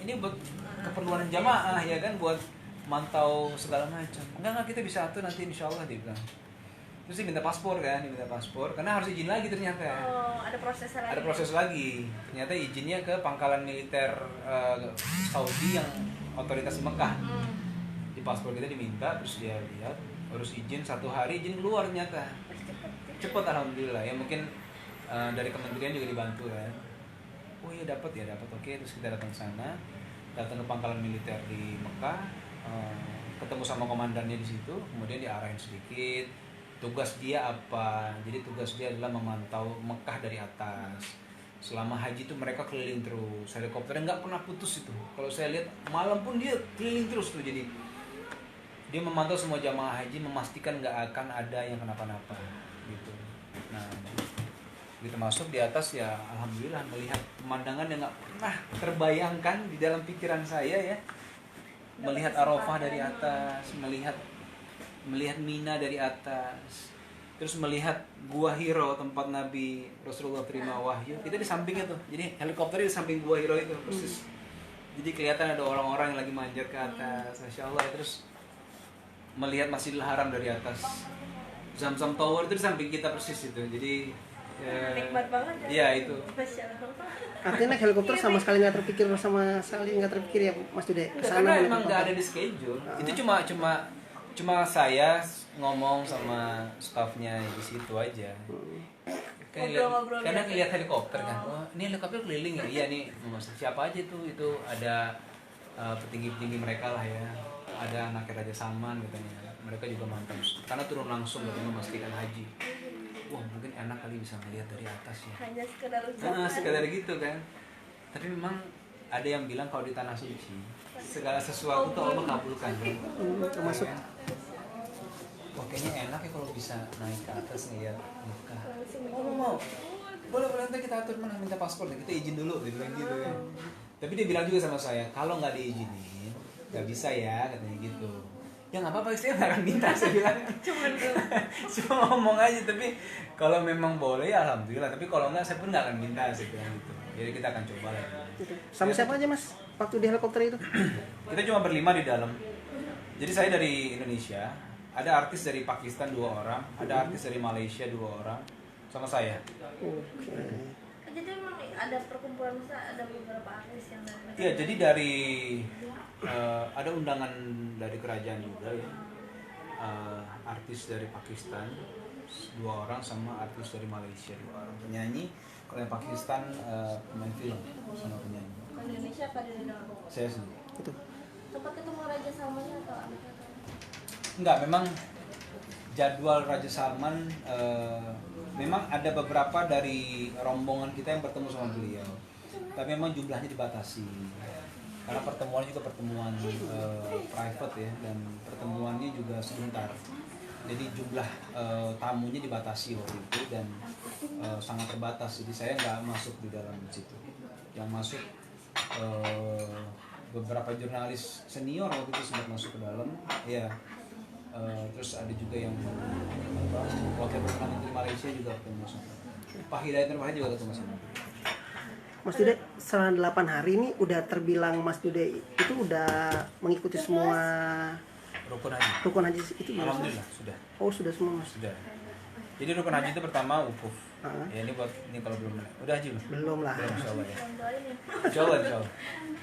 ini buat keperluan jamaah ya kan, buat mantau segala macam. Enggak kita bisa atur nanti insya Allah, dia bilang. Terus dia minta paspor kan, karena harus izin lagi ternyata. Oh, ada proses lagi. Ada proses lagi. Ternyata izinnya ke pangkalan militer Saudi yang otoritas di Mekah. Di paspor kita diminta, terus dia lihat, harus izin 1 hari, izin keluar ternyata. Cepet alhamdulillah ya, mungkin dari kementerian juga dibantu kan. Oh iya dapat. Oke, terus kita datang ke sana, datang ke pangkalan militer di Mekah, ketemu sama komandannya di situ, kemudian diarahin sedikit tugas dia apa. Jadi tugas dia adalah memantau Mekah dari atas. Selama haji itu mereka keliling terus, helikopternya nggak pernah putus itu. Kalau saya lihat malam pun dia keliling terus tuh. Jadi dia memantau semua jamaah haji, memastikan nggak akan ada yang kenapa-napa gitu. Nah, kita masuk di atas ya, alhamdulillah melihat pemandangan yang nggak pernah terbayangkan di dalam pikiran saya ya. Melihat Arafah dari atas, melihat Mina dari atas, terus melihat Gua Hiro tempat Nabi Rasulullah terima wahyu. Kita di sampingnya tuh, jadi helikopter di samping Gua Hiro itu persis. Jadi kelihatan ada orang-orang yang lagi manjat ke atas, masya Allah. Terus melihat Masjidil Haram dari atas, Zamzam Tower itu di samping kita persis itu. Jadi nikmat banget ya. Iya itu. Artinya naik helikopter sama sekali nggak terpikir ya Mas Dude. Karena emang nggak ada di schedule. Itu cuma saya ngomong sama staffnya di situ aja. Karena ngeliat helikopter kan. Oh, ini helikopter keliling ya. Iya nih, siapa aja tuh? Itu ada petinggi-petinggi mereka lah ya. Ada anaknya Raja Salman katanya. Mereka juga mantap. Karena turun langsung katanya memastikan haji. Wah, mungkin enak kali bisa ngelihat dari atas ya. Hanya sekedar ucapan. Sekedar gitu kan. Tapi memang ada yang bilang kalau di tanah suci segala sesuatu tuh Allah kabulkan. Termasuk. Wah, kayaknya enak ya kalau bisa naik ke atas ngeliat Mekah. Mau. Boleh nanti kita atur, mana minta paspor deh, kita izin dulu, dia bilang gitu kan. Tapi dia bilang juga sama saya, kalau nggak diizinin nggak bisa ya, katanya gitu. Ya nggak apa-apa, saya nggak akan minta, saya bilang. Cuma ngomong aja, tapi kalau memang boleh ya alhamdulillah, tapi kalau nggak saya pun nggak akan minta, saya bilang gitu. Jadi kita akan coba lagi. Sama siapa aja Mas waktu di helikopter itu? Kita cuma berlima di dalam. Jadi saya dari Indonesia, ada artis dari Pakistan 2 orang, ada artis dari Malaysia 2 orang, sama saya. Jadi memang ada perkumpulan, ada beberapa artis yang dari. Iya, jadi dari ada undangan dari kerajaan juga ya. Artis dari Pakistan 2 orang sama artis dari Malaysia 2 orang. Penyanyi, kalau yang Pakistan pemain film sama penyanyi. Ke Indonesia apa di dalam? Saya sendiri. Itu. Sempat ketemu Raja Salman atau apa? Enggak, memang jadwal Raja Salman memang ada beberapa dari rombongan kita yang bertemu sama beliau. Tapi memang jumlahnya dibatasi. Karena pertemuan juga pertemuan private ya, dan pertemuannya juga sebentar. Jadi jumlah tamunya dibatasi waktu itu dan sangat terbatas. Jadi saya nggak masuk di dalam situ. Yang masuk beberapa jurnalis senior waktu itu sempat masuk ke dalam. Ya. Terus ada juga yang wakil perdana menteri Malaysia juga ketemu sama Pak Hidayat Nur Wahid juga ketemu sama. Mas Dude, selama 8 hari ini udah terbilang Mas Dude itu udah mengikuti semua Rukun haji itu? Alhamdulillah sudah. Oh, sudah semua Mas. Sudah. Jadi rukun haji itu pertama wukuf. Ya ini kalau belum udah haji belum? Belum lah. Belum, insyaallah ya. Insyaallah.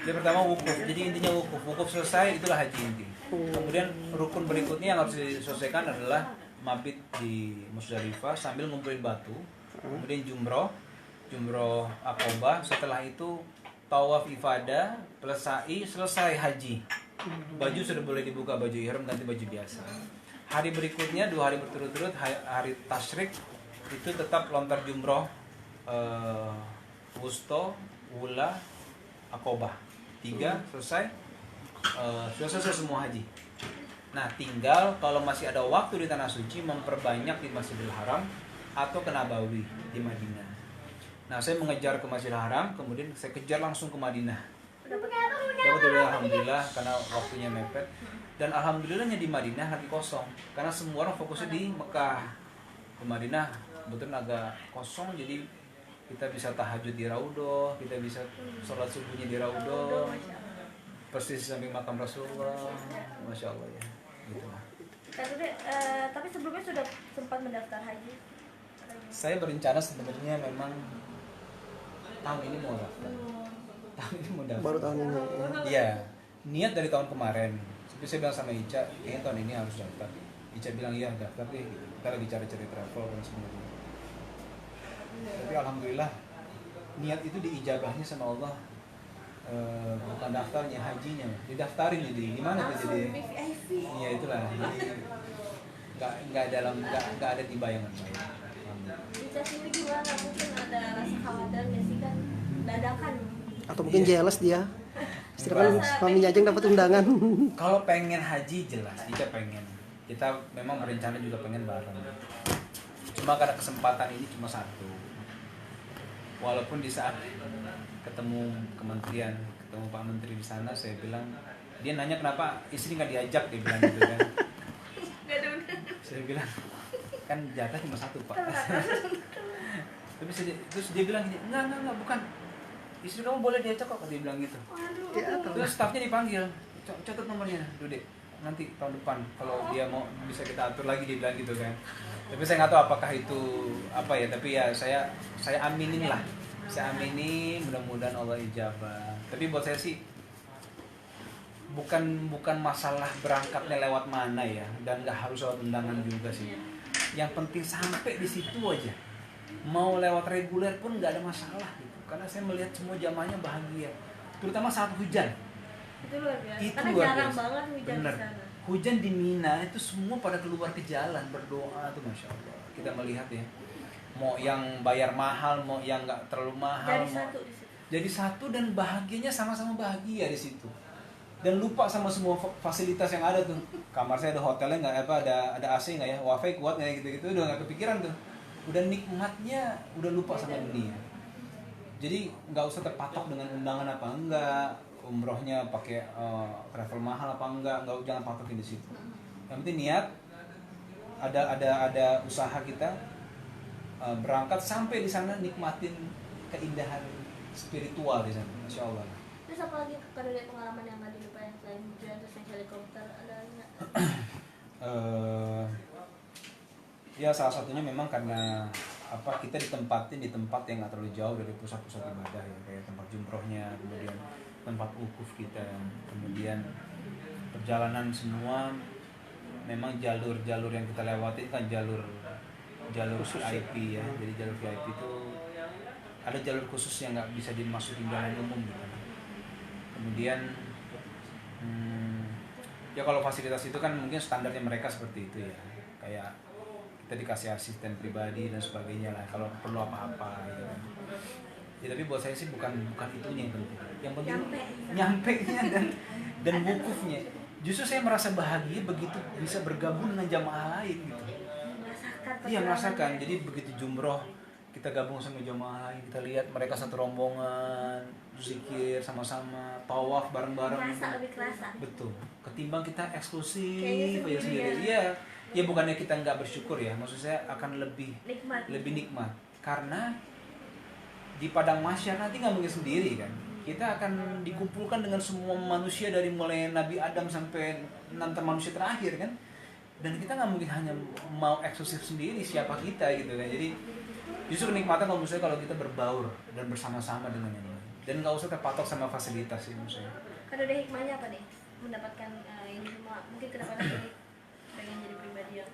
Jadi pertama wukuf. Jadi intinya wukuf. Wukuf selesai itulah haji inti. Kemudian rukun berikutnya yang harus diselesaikan adalah mabit di Musdalifah sambil ngumpulin batu. Kemudian jumroh Aqobah. Setelah itu tawaf ifadah, plus sa'i, selesai haji. Baju sudah boleh dibuka, baju ihram, ganti baju biasa. Hari berikutnya 2 hari berturut-turut, hari tasyrik itu tetap lontar jumroh, wusto, wula, Aqobah. 3 selesai, sudah selesai semua haji. Nah, tinggal kalau masih ada waktu di tanah suci memperbanyak di Masjidil Haram atau ke Nabawi di Madinah. Nah, saya mengejar ke Masjidil Haram, kemudian saya kejar langsung ke Madinah. Dapat alhamdulillah karena waktunya mepet. Dan alhamdulillahnya di Madinah lagi kosong karena semua orang fokusnya di Mekah. Di Madinah kebetulan agak kosong, jadi kita bisa tahajud di Raudhoh, kita bisa sholat subuhnya di Raudhoh. persis samping makam Rasulullah, masya Allah ya, gitu lah. Tapi sebelumnya sudah sempat mendaftar haji. Saya berencana sebenarnya memang tahun ini mau daftar. Tahun ini mau daftar. Baru tahun ini. Iya, niat dari tahun kemarin. Tapi saya bilang sama Ica, kayaknya tahun ini harus daftar. Ica bilang iya daftar deh. Gitu. Kita lagi cari-cari travel dan sebagainya. Tapi alhamdulillah niat itu diijabahnya sama Allah. Bukan daftarnya, hajinya didaftarin jadi gimana tuh jadi iya itulah jadi nggak ada di bayangan saya. Bisa sini gimana, mungkin ada rasa khawatir nggak sih kan dadakan Atau mungkin jealous dia. Sedangkan suaminya aja yang dapat undangan. Kalau pengen haji jelas Ica pengen, kita memang berencana juga pengen bareng, cuma karena kesempatan ini cuma satu. Walaupun di saat ketemu kementerian, ketemu Pak Menteri di sana, saya bilang, dia nanya kenapa istri nggak diajak, dia bilang gitu kan. nggak ada undangan. Saya bilang kan jatah cuma satu Pak. Terus dia bilang gini, enggak bukan, istri kamu boleh diajak kok, dia bilang gitu. Terus stafnya dipanggil, catat nomornya Dude, nanti tahun depan kalau dia mau bisa kita atur lagi, dia bilang gitu kan. Tapi saya nggak tahu apakah itu apa ya, tapi ya saya aminin lah, saya aminin, mudah-mudahan Allah ijabah. Tapi buat saya sih bukan masalah berangkatnya lewat mana ya, dan nggak harus lewat undangan juga sih. Yang penting sampai di situ aja, mau lewat reguler pun nggak ada masalah gitu. Karena saya melihat semua jamaahnya bahagia, terutama saat hujan. Itu luar biasa. Itu Karena luar jarang biasa. banget hujan Bener. di sana. Hujan di Mina itu semua pada keluar ke jalan berdoa tuh, masya Allah. Kita melihat ya, mau yang bayar mahal, mau yang nggak terlalu mahal, Jadi satu di situ. jadi satu, dan bahagianya sama-sama bahagia di situ. Dan lupa sama semua fasilitas yang ada tuh. Kamar saya ada hotelnya nggak, ada AC nggak ya, wifi kuat nggak ya, gitu-gitu udah nggak kepikiran tuh. Udah nikmatnya, udah lupa sama dunia. Jadi nggak usah terpatok dengan undangan apa enggak, umrohnya pakai travel mahal apa enggak jangan patokin di situ. Yang penting niat, ada usaha kita, berangkat sampai di sana nikmatin keindahan spiritual di sana, masya Allah. Terus apa lagi kalau lihat pengalaman yang nggak dilupain selain hujan terus naik helikopter, ada nggak? Ya salah satunya memang karena kita ditempatin di tempat yang nggak terlalu jauh dari pusat-pusat ibadah ya, kayak tempat jumrohnya, kemudian tempat wukuf kita, kemudian perjalanan semua memang jalur-jalur yang kita lewati kan jalur VIP ya. Jadi jalur VIP itu ada jalur khusus yang nggak bisa dimasukin jalan umum gitu. Kemudian ya kalau fasilitas itu kan mungkin standarnya mereka seperti itu ya, kayak kita dikasih asisten pribadi dan sebagainya lah kalau perlu apa-apa gitu kan. Ya tapi buat saya sih bukan itunya yang penting nyampe-nya dan wukufnya. Justru saya merasa bahagia begitu bisa bergabung dengan jamaah lain gitu. Iya, merasakan. Jadi begitu jumroh kita gabung sama jamaah lain, kita lihat mereka satu rombongan zikir sama-sama, tawaf bareng-bareng. Lebih kerasa. Betul. Ketimbang kita eksklusif Kayaknya aja sendiri. Iya. Ya bukannya kita nggak bersyukur ya, maksud saya akan lebih nikmat karena di padang mahsyar nanti nggak mungkin sendiri kan, kita akan dikumpulkan dengan semua manusia dari mulai Nabi Adam sampai nanti manusia terakhir kan, dan kita nggak mungkin hanya mau eksklusif sendiri siapa kita gitu kan. Jadi justru kenikmatan kalau misalnya kalau kita berbaur dan bersama-sama dengan yang lain, dan nggak usah terpatok sama fasilitas sih menurut saya. Kan ada hikmahnya apa nih mendapatkan ini semua, mungkin kenapa jadi pengen jadi pribadi yang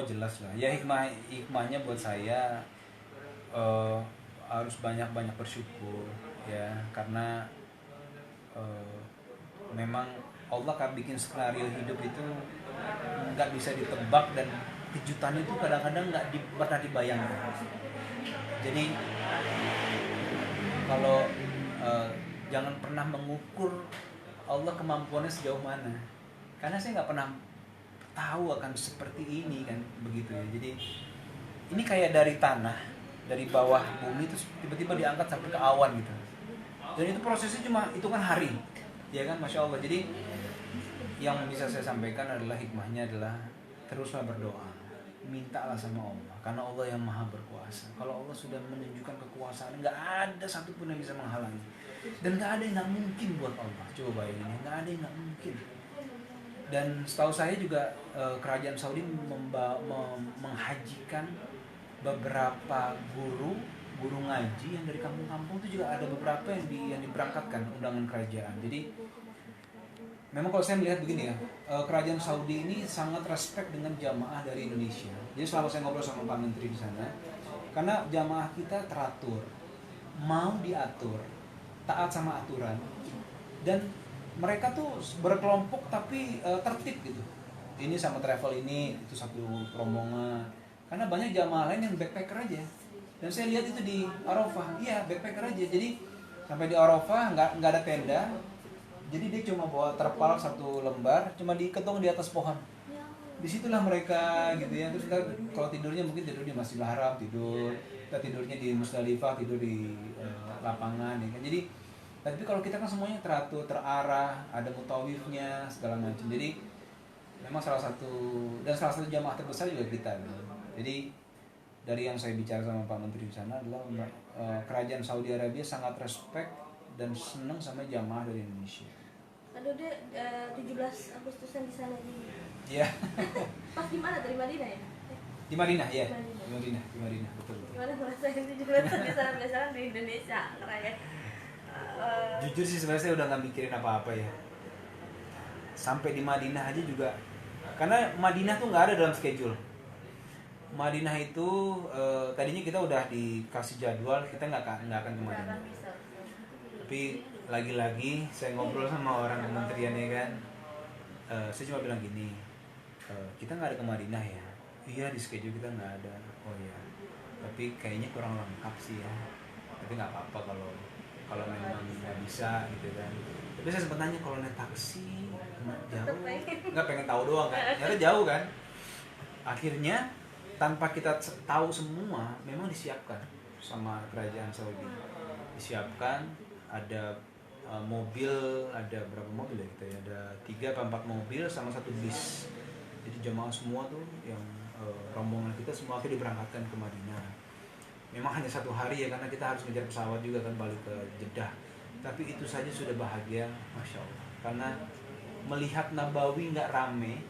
Jelas lah ya, hikmahnya buat saya harus banyak bersyukur ya, karena memang Allah kan bikin skenario hidup itu nggak bisa ditebak, dan kejutan itu kadang-kadang nggak pernah dibayangkan. Jadi kalau jangan pernah mengukur Allah kemampuannya sejauh mana, karena saya nggak pernah tahu akan seperti ini kan, begitu ya. Jadi ini kayak dari tanah, dari bawah bumi terus tiba-tiba diangkat sampai ke awan gitu, dan itu prosesnya cuma hitungan hari ya kan, masya Allah. Jadi yang bisa saya sampaikan adalah hikmahnya adalah teruslah berdoa, mintalah sama Allah, karena Allah yang maha berkuasa. Kalau Allah sudah menunjukkan kekuasaan, nggak ada satupun yang bisa menghalangi. Dan nggak ada yang nggak mungkin buat Allah. Coba bayangin, nggak ada yang nggak mungkin. Dan setahu saya juga kerajaan Saudi menghajikan beberapa guru ngaji yang dari kampung-kampung itu juga ada beberapa yang diberangkatkan undangan kerajaan. Jadi memang kalau saya melihat begini ya, kerajaan Saudi ini sangat respect dengan jamaah dari Indonesia. Jadi selama saya ngobrol sama Pak Menteri di sana, karena jamaah kita teratur, mau diatur, taat sama aturan, dan mereka tuh berkelompok tapi tertib gitu. Ini sama travel ini, itu satu rombongan. Karena banyak jamaah lain yang backpacker aja. Dan saya lihat itu di Arafah, iya backpacker aja. Jadi sampai di Arafah nggak ada tenda. Jadi dia cuma bawa terpal satu lembar, cuma diketong di atas pohon. Disitulah mereka gitu ya. Terus kita kalau tidurnya mungkin tidur di Masjidil Haram, kita tidurnya di Musdalifah, tidur di lapangan ya kan. Jadi tapi kalau kita kan semuanya teratur, terarah, ada mutawifnya segala macam. Jadi memang salah satu jamaah terbesar juga kita. Gitu. Jadi dari yang saya bicara sama Pak Menteri di sana adalah kerajaan Saudi Arabia sangat respect dan senang sama jamaah dari Indonesia. Aduh deh, 17 Agustusan di sana di. Iya. Pas di mana? Dari Madinah ya? Di Madinah ya. Di Madinah betul. Gimana ngerasain 17 di sana biasanya di Indonesia ngerayain? Jujur sih sebenarnya saya udah nggak mikirin apa-apa ya. Sampai di Madinah aja juga, karena Madinah tuh nggak ada dalam schedule. Madinah itu tadinya kita udah dikasih jadwal, kita nggak akan ke Madinah. Tapi lagi-lagi saya ngobrol sama orang kementeriannya kan, saya cuma bilang gini, kita nggak ada ke Madinah ya. Iya di schedule kita nggak ada. Oh ya, tapi kayaknya kurang lengkap sih ya. Tapi nggak apa-apa kalau memang nggak bisa gitu kan. Tapi saya sempat nanya kalau naik taksi jauh, nggak pengen tahu doang kan, ternyata jauh kan. Akhirnya tanpa kita tahu semua, memang disiapkan sama kerajaan Saudi. Disiapkan ada mobil, ada berapa mobil ya kita ya? Ada 3 atau 4 mobil sama 1 bis. Jadi jemaah semua tuh yang rombongan kita semua akhirnya diberangkatkan ke Madinah. Memang hanya 1 hari ya karena kita harus ngejar pesawat juga kan balik ke Jeddah. Tapi itu saja sudah bahagia, masya Allah. Karena melihat Nabawi nggak rame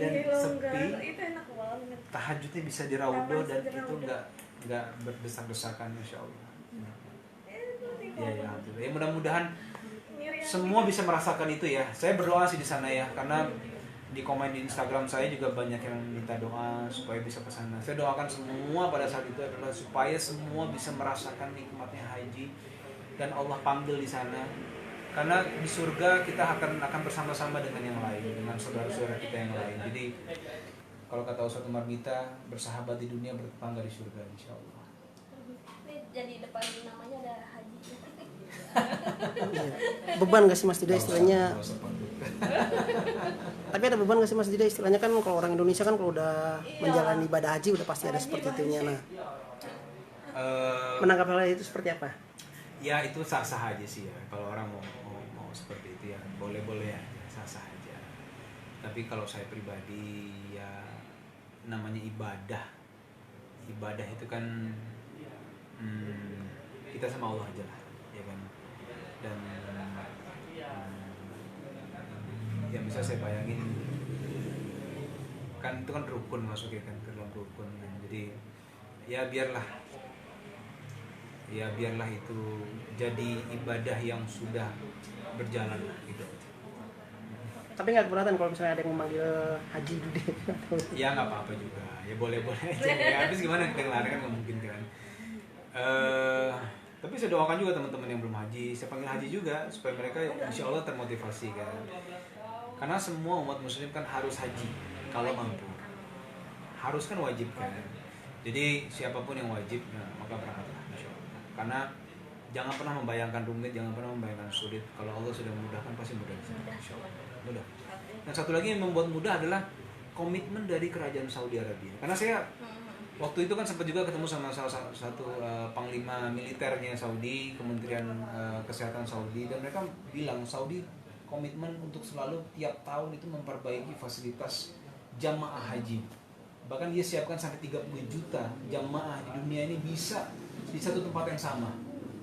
dan sepi, itu enak banget. tahajudnya bisa di Raudhah dan itu nggak berdesak-desakan, masya Allah. Ya alhamdulillah. Ya mudah-mudahan semua bisa merasakan itu ya. Saya berdoa sih di sana ya, karena di komen di Instagram saya juga banyak yang minta doa supaya bisa ke sana. Saya doakan semua pada saat itu adalah supaya semua bisa merasakan nikmatnya haji dan Allah panggil di sana. Karena di surga kita akan bersama-sama dengan yang lain, dengan saudara-saudara kita yang lain. Jadi kalau kata Ustaz Umar Mita, bersahabat di dunia bertetangga di surga insya Allah. Ini jadi depan namanya ada haji. Iya. Beban gak sih Mas Dida istilahnya? Tapi ada beban gak sih Mas Dida istilahnya kan kalau orang Indonesia kan kalau udah menjalani ibadah haji udah pasti ada seperti itunya. Nah, menanggapi hal itu seperti apa? Ya itu sah-sah aja sih ya. Kalau orang mau seperti itu ya boleh-boleh ya, sah-sah aja. Tapi kalau saya pribadi ya namanya ibadah itu kan kita sama Allah aja lah, ya kan. Dan yang bisa saya bayangin kan itu kan rukun masuknya kan ke dalam rukun kan. Jadi ya biarlah itu jadi ibadah yang sudah berjalan gitu. Tapi nggak keberatan kalau misalnya ada yang memanggil haji dudek? Ya nggak apa-apa juga, ya boleh-boleh aja. Ya, habis gimana kita ngelarang kan nggak mungkin kan. Tapi saya doakan juga teman-teman yang belum haji, saya panggil haji juga supaya mereka insya Allah termotivasi kan. Karena semua umat muslim kan harus haji kalau mampu. Harus kan wajib kan. Jadi siapapun yang wajib, ya, maka berangkatlah insya Allah. Karena jangan pernah membayangkan rumit, jangan pernah membayangkan sulit. Kalau Allah sudah memudahkan pasti mudah insya Allah. Mudah. Dan satu lagi yang membuat mudah adalah komitmen dari kerajaan Saudi Arabia. Karena saya waktu itu kan sempat juga ketemu sama salah satu panglima militernya Saudi, Kementerian Kesehatan Saudi, dan mereka bilang Saudi komitmen untuk selalu tiap tahun itu memperbaiki fasilitas jamaah haji. Bahkan dia siapkan sampai 30 juta jamaah di dunia ini bisa di satu tempat yang sama.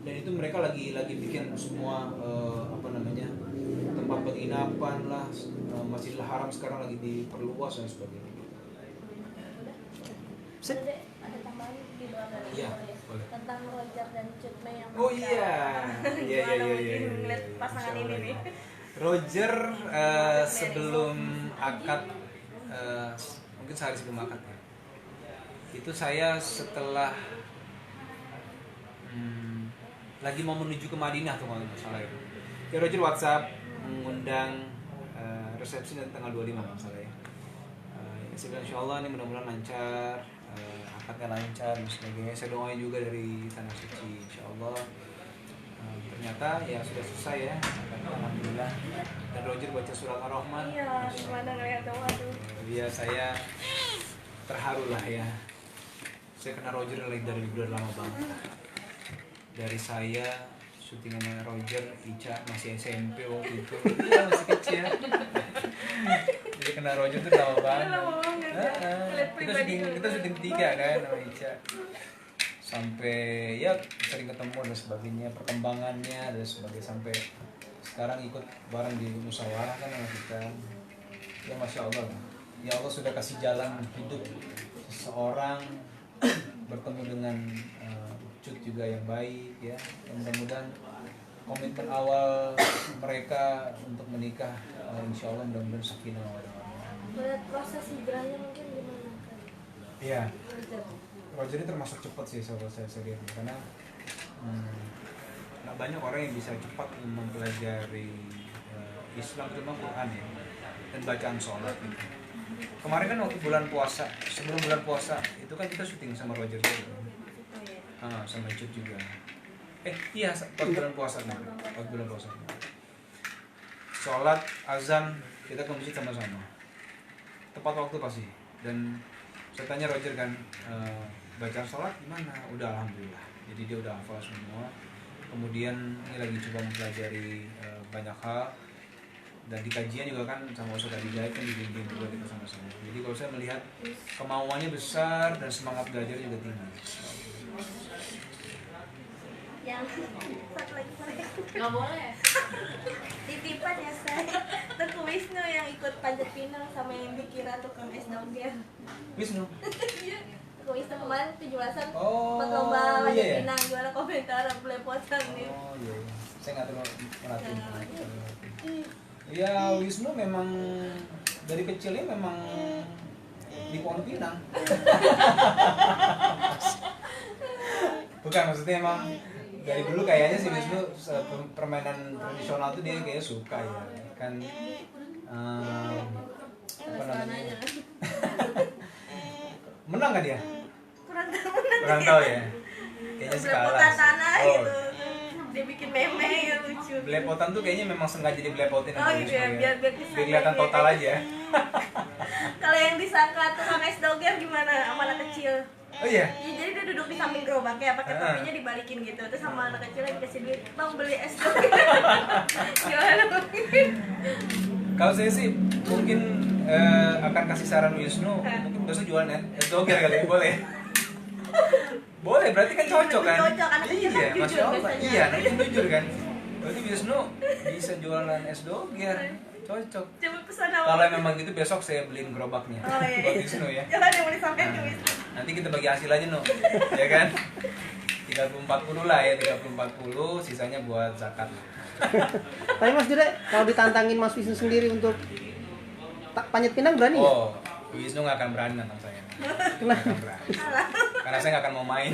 Dan itu mereka lagi bikin semua apa namanya, tempat penginapan lah, Masjidil Haram sekarang lagi diperluas dan sebagainya. Udah deh, ada tambahan di luar dari Iya, boleh. boleh. Tentang Roger dan Cut Mei yang Oh menikah. iya, iya Gimana iya mungkin iya. ngeliat pasangan ini nih? Roger sebelum akad, mungkin sehari sebelum akad ya. Itu saya setelah lagi mau menuju ke Madinah tuh kalau nggak salah ya. Ya Roger WhatsApp mengundang resepsi nanti tanggal 25 kalau nggak salah ya. Saya bilang insya Allah ini mudah-mudahan lancar, akadnya lancar dan sebagainya. Saya doain juga dari tanah suci insya Allah. Ternyata ya sudah selesai ya, alhamdulillah. Dan Roger baca surat Ar-Rahman. Iya, gimana ngeliatnya, waduh. Ya saya terharu lah ya. Saya kenal Roger dari udah lama banget. Dari saya syutingannya Roger, Ica masih SMP waktu itu. Iya masih kecil. Jadi kenal Roger tuh lama banget. Lama banget ya. Lihat pribadi Kita syuting 3 kan sama Ica. Sampai ya sering ketemu dan sebagainya, perkembangannya dan sebagainya, sampai sekarang ikut bareng di musyawarah kan sama kita. Ya Masya Allah lah. Ya Allah sudah kasih jalan hidup seseorang bertemu dengan Cut juga yang baik ya. Yang mudah-mudahan komitmen awal mereka untuk menikah insya Allah mudah-mudahan sakinah mawaddah warahmah. Melihat proses hijrahnya mungkin gimana kan? Iya. Roger. Roger ini termasuk cepat sih saya lihat, karena nggak banyak orang yang bisa cepat mempelajari Islam, terutama Quran ya, dan bacaan sholat gitu. Kemarin kan waktu bulan puasa, sebelum bulan puasa itu kan kita syuting sama Roger juga, sama Cut juga. Iya, pas bulan puasa nih, pas bulan puasa. Sholat azan kita ke masjid sama-sama, tepat waktu pasti. Dan saya tanya Roger kan, bacaan sholat gimana? Udah alhamdulillah. Jadi dia udah hafal semua. Kemudian ini lagi coba mempelajari banyak hal. Dan di kajian juga kan sama Ustaz Adi Jaid kan dibimbing juga kita sama-sama. Jadi kalau saya melihat kemauannya besar dan semangat belajar juga tinggi. Yang satu lagi boleh. Nggak boleh. Titipan ya saya. Teguh Wisnu yang ikut panjat pinang sama yang dikira tukang es doger. Wisnu. Teguh Wisnu kemarin 17-an Oh, pas lomba panjat iya ya? pinang, gimana komentar belepotan nih. Oh iya. Saya nggak terlalu merhatiin. Ya Wisnu memang dari kecilnya memang di Pohon Pinang. Bukan, maksudnya emang dari dulu kayaknya si Wisnu permainan tradisional tuh dia kayaknya suka ya kan. Apa namanya? Menang kan dia? Kurang tahu ya. Kayaknya sih kalah. Belepotan tanah Oh. gitu. Dia bikin meme yang lucu. Belepotan tuh kayaknya memang sengaja dibelepotin Oh sama gitu Wisnu ya, biar biar kelihatan total aja. Kalau yang disangka tukang es doger gimana sama anak kecil? Oh iya. Ya, jadi dia duduk di samping gerobaknya, pakai topinya dibalikin gitu. Terus sama anak kecil lagi kasih duit, "Bang, beli es doger." Gimana mungkin? Kalau saya sih mungkin akan kasih saran Wisnu, mungkin besok jualan es doger kali ya, boleh. Boleh, berarti kan cocok kan? Cocok, anak kecil kan Iya, jujur Masya Allah. biasanya. Iya, anak kecil jujur kan? Berarti Wisnu bisa jualan es doger, cocok. Coba pesan apa? Kalau memang gitu besok saya beliin gerobaknya Oh iya. buat Wisnu ya. Jangan yang mau disampaikan ke Nah, Wisnu. nanti kita bagi hasil aja no, ya kan? 30-40 lah ya, 30-40, sisanya buat zakat. Tapi Mas Jude, kalau ditantangin Mas Wisnu sendiri untuk panjat pinang berani nggak? Oh, Wisnu nggak akan berani nantang saya. Nggak akan berani. Karena saya nggak akan mau main.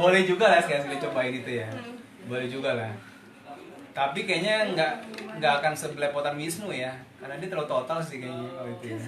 Boleh juga lah sekali cobain itu ya. Boleh juga lah. Tapi kayaknya nggak akan sebelepotan Wisnu ya, karena dia terlalu total sih kayaknya kalau itu ya.